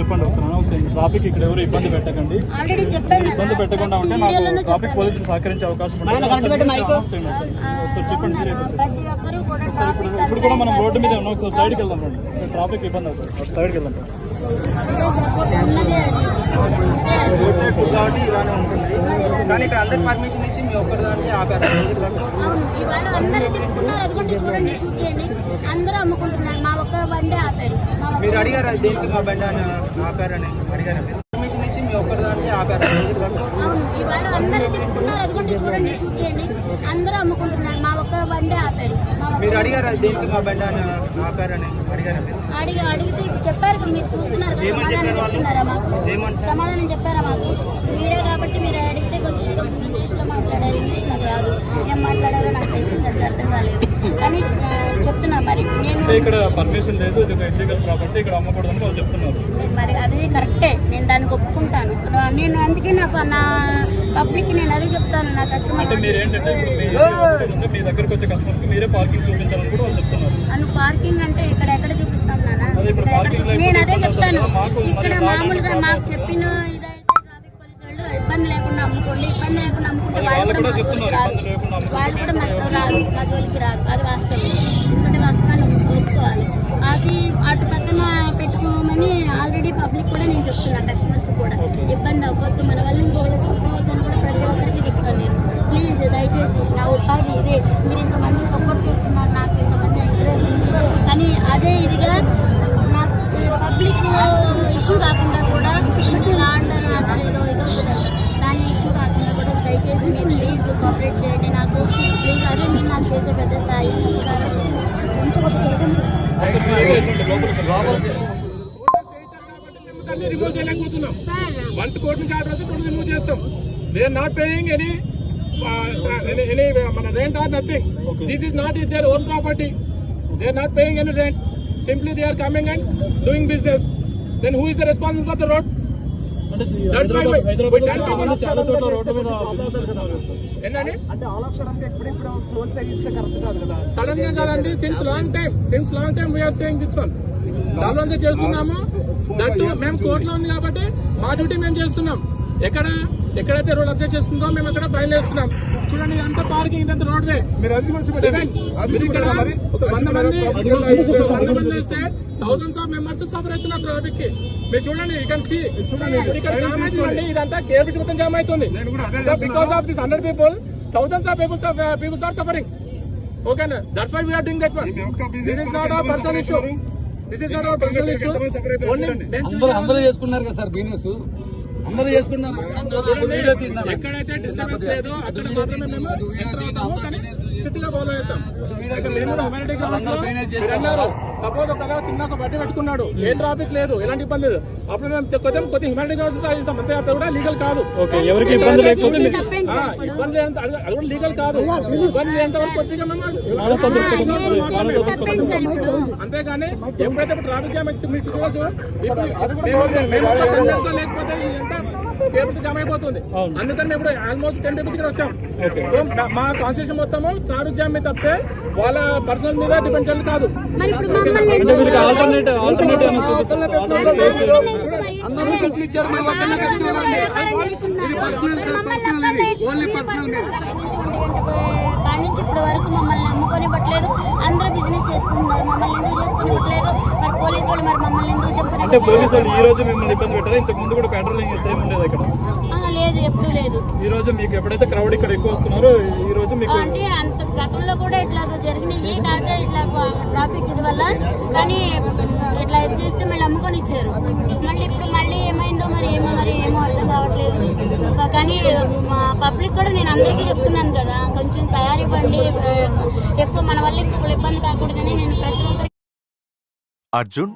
చెప్పండి ఒకసారి అనౌన్స్ చేయండి. ట్రాఫిక్ ఇక్కడ ఎవరు ఇబ్బంది పెట్టకండి. ఇబ్బంది పెట్టకుండా ఉంటే నాకు ట్రాఫిక్ పోలీసులు సహకరించే అవకాశం ఉంటుంది. చెప్పండి. ఇప్పుడు కూడా మనం రోడ్డు మీద ఉన్నాం. ఒకసారి సైడ్కి వెళ్దాం రండి. ట్రాఫిక్ ఇబ్బంది అవుతుంది. సైడ్కి వెళ్దాం. కాబట్టి ఇలానే ఉంటుంది. కానీ ఇక్కడ అందరికి పర్మిషన్ ఇచ్చి మీ ఒక్కరి దానికి ఆపారు. మీరు అడిగారు దేనికి మా బండి అని ఆపారని అడిగారు. పర్మిషన్ ఇచ్చి మీ ఒక్కరి దానికి ఆపారు. మీరు అడిగారు దేనికి మా బండి అని ఆపారని అడిగారు. అడిగితే చెప్పారు మీరు చూస్తున్నారు సమాధానం చెప్పారా మాకు మీడియా కాబట్టి మీరు అడిగితే కొంచెం ఇంగ్లీష్లో మాట్లాడారు. ఇంగ్లీష్ నాకు రాదు. ఏం మాట్లాడారో నాకు సరిగ్గా అర్థం కాలేదు. కానీ చెప్తున్నా మరి నేను ఇక్కడ పర్మిషన్ లేదు, ఇది ఇల్లీగల్ ప్రాపర్టీ, ఇక్కడ అమ్మకూడదని వాళ్ళు చెప్తున్నారు. మరి అది కరెక్టే, నేను దానికి ఒప్పుకుంటాను. నేను అందుకే నాకు నా పబ్లిక్ నేను అదే చెప్తాను. నా కస్టమర్స్ మీరు ఏంటంటే మీ దగ్గరకు వచ్చే కస్టమర్స్ మీరే పార్కింగ్ చూపించాలని కూడా వాళ్ళు చెప్తున్నారు. అను పార్కింగ్ అంటే ఇక్కడ ఎక్కడ చూపిస్తాం నాన్న? నేను అదే చెప్తాను. ఇక్కడ మామూలుగా మాకు చెప్పిన ఇదైతే ట్రాఫిక్ పోలీసు వాళ్ళు ఇబ్బంది లేకుండా అమ్ముకోండి, ఇబ్బంది లేకుండా అమ్ముకుంటే వాళ్ళు కూడా మా జోలికి రాదు. వాళ్ళు కూడా మా జోలికి రాదు. అది వాస్తవం. ఎందుకంటే వాస్తవాన్ని ఒప్పుకోవాలి. అది అటు పక్కన పెట్టుకోమని ఆల్రెడీ పబ్లిక్ కూడా నేను చెప్తున్నా. కస్టమర్స్ కూడా ఇబ్బంది అవ్వద్దు, మన వల్ల ఇంకోటి సఫర్ అవుతుందని కూడా ప్రతి ఒక్కరికి చెప్తాను నేను. ప్లీజ్ దయచేసి నా ఉపాధి ఇదే. మీరు ఇంతమంది సపోర్ట్ చేస్తున్నారు, నాకు ఇంతమంది ఎంకరేజ్ ఉంది. కానీ అదే ఇదిగా నాకు పబ్లిక్ ఇష్యూ కాకుండా కూడా ఆర్డర్ ఏదో దాని ఇష్యూ కాకుండా కూడా దయచేసి మీరు ప్లీజ్ కోఆపరేట్ చేయండి నాకు. ప్లీజ్ అదే మీరు నాకు చేసే పెద్ద స్థాయి రిమూవ్ చేయలేకపోతున్నాం. వన్స్ కోర్టు నుంచి ఆర్డర్ వస్తే కోర్టు రిమూవ్ చేస్తాం. They are not paying any మన rent or nothing. This is not their own property. They are not paying any rent. Simply they are coming and doing business. Then who is the responsible for the road? Sudden గా కాదండి. Since long time we are saying this one. చాలా రోజులు చేస్తున్నాము. That మేము కోర్టులో ఉంది కాబట్టి మా డ్యూటీ మేము చేస్తున్నాం. ఎక్కడైతే రోడ్ అబ్జెక్ట్ చేస్తుందో మేము అక్కడ ఫైన్ వేస్తున్నాం. చూడండి, ఇదంతా పార్కింగ్, ఇదంతా రోడ్ వే. ఒక 100 మంది వస్తే థౌసండ్స్ ఆఫ్ మెంబర్స్ సఫర్ అవుతున్నారు ట్రాఫిక్ కి. మీరు చూడండి, యూ కెన్ సీ. ఇక్కడ జామ్ అవుతుందండి. ఇదంతా కేబుల్ మొత్తం జామ్ అవుతుంది. Because of this 100 people, thousands of people are suffering. Okay, that's why we are doing that one. This is not our personal issue. అందరూ చేసుకున్నారు కదా సార్ బిజినెస్. అందరూ చేసుకున్నారు. ఎక్కడైతే డిస్టర్బెన్స్ లేదో అక్కడ మాత్రమే మేము ఎంటర్ అవుతాము. కానీ స్ట్రిక్ట్ గా ఫాలో అవుతాం. సపోజ్ ఒక చిన్న బట్టి పెట్టుకున్నాడు, ఏ ట్రాఫిక్ లేదు, ఎలాంటి ఇబ్బంది లేదు, అప్పుడు మేము కొంచెం హ్యూమానిటీ గ్రౌండ్స్ అంతే. అది కూడా లీగల్ కాదు. ఎవరికి ఇబ్బంది లేకపోతే ఇబ్బంది అది కూడా లీగల్ కాదు. ఇబ్బంది ఎంతవరకు కొద్దిగా మేము అంతేగాని ఎప్పుడైతే ట్రాఫిక్ జామ్ వచ్చి మీకు చూడొచ్చు. లేకపోతే ఎంత కేబుల్ జామ్ అయిపోతుంది. అందుకని ఇప్పుడు ఆల్మోస్ట్ 10 people ఇక్కడ వచ్చాం. సో మా కాన్స్టిట్యూషన్ మొత్తము ట్రాఫిక్ జామ్ మీద తప్పితే వాళ్ళ పర్సనల్ మీద డిపెండ్ చేయాలి కాదు. నుంచి ఇప్పటి వరకు మమ్మల్ని నమ్ముకొని ఇవ్వట్లేదు. అందరూ బిజినెస్ చేసుకుంటున్నారు, మమ్మల్ని ఎందుకు చేసుకుని ఇవ్వట్లేదు? మరి పోలీసు వాళ్ళు మరి మమ్మల్ని ఎందుకు ఈ రోజు మిమ్మల్ని ఇబ్బంది పెట్టారు? ఇంతకు ముందు కూడా పెట్రోలింగ్ సేమ్ ఉండేది ఇక్కడ? లేదు, ఎప్పుడు లేదు. ఈ రోజు మీకు ఎప్పుడైతే క్రౌడ్ ఇక్కడ ఎక్కువ వస్తున్నారో ఈ రోజు మీకు అంటే అంత గతంలో కూడా ఇట్లా జరిగినాయి కాక ఇట్లా ట్రాఫిక్ ఇది వల్ల. కానీ ఇట్లా ఇది చేస్తే మళ్ళీ అమ్ముకొని ఇచ్చారు. మళ్ళీ ఇప్పుడు మళ్ళీ ఏమైందో మరి ఏమో అర్థం కావట్లేదు. కానీ మా పబ్లిక్ కూడా నేను అందరికీ చెప్తున్నాను కదా, కొంచెం తయారివ్వండి, ఎక్కువ మన వల్ల ఇంకొకరు ఇబ్బంది కాకూడదని నేను ప్రతి ఒక్కరికి. అర్జున్